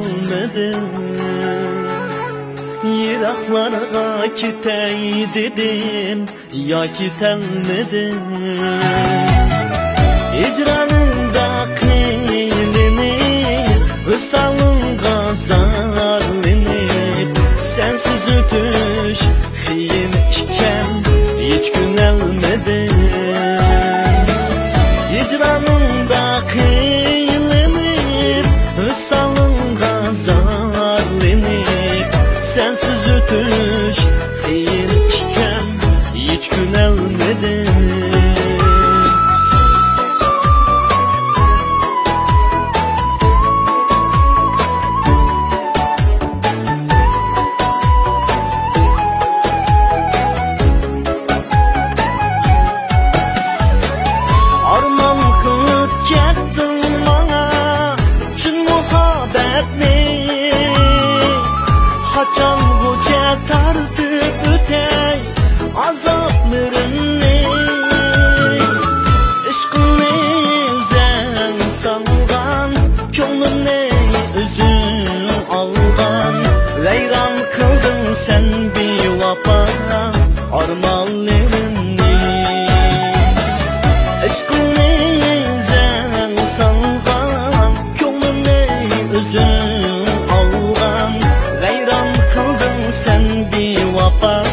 gelmedim. Yiraklarga gitey dedim, ya gitelmedim. Hicranında kıyılanıp, vısalınga zarlanıp, sensiz ötüş kıyın iken hiç günelmedim. Hicranında kıyılanıp, vısalınga zarlanıp, sensiz ötüş kıyın iken hiç günelmedim. Haçan hoca tartıp ötey azaplarını, ışkını üzen salgan, könlümne özün algan. Veyran kıldın sen bir vapa armallarını, ışkını üzen salgan, könlümne özün algan. Veyran kıldın sen bir vapa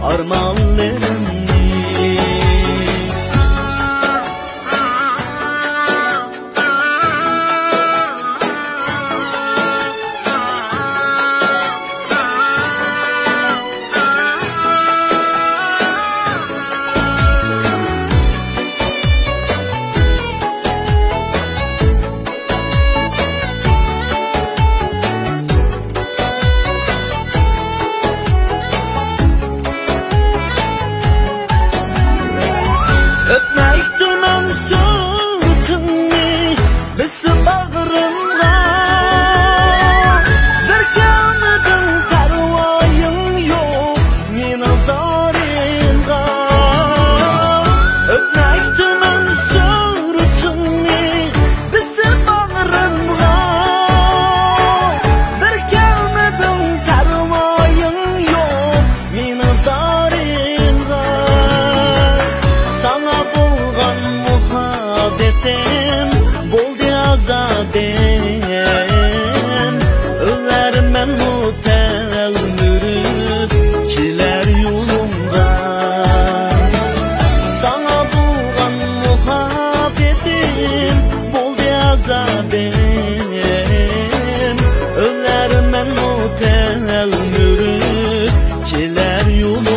armallarını. Öpmekti men sırtını, besi bağrımda. Bir gelmedin pervayın yok min azarında. Öpmekti men sırtını, besi bağrımda. Bir gelmedin pervayın yok min azarında. Sana bulgan muhabbetim boldu azabim. Öllermen mutel mürüt kiler yolumda. Sana bulgan muhabbetim boldu azabim. Öllermen mutel mürüt kiler yolumda.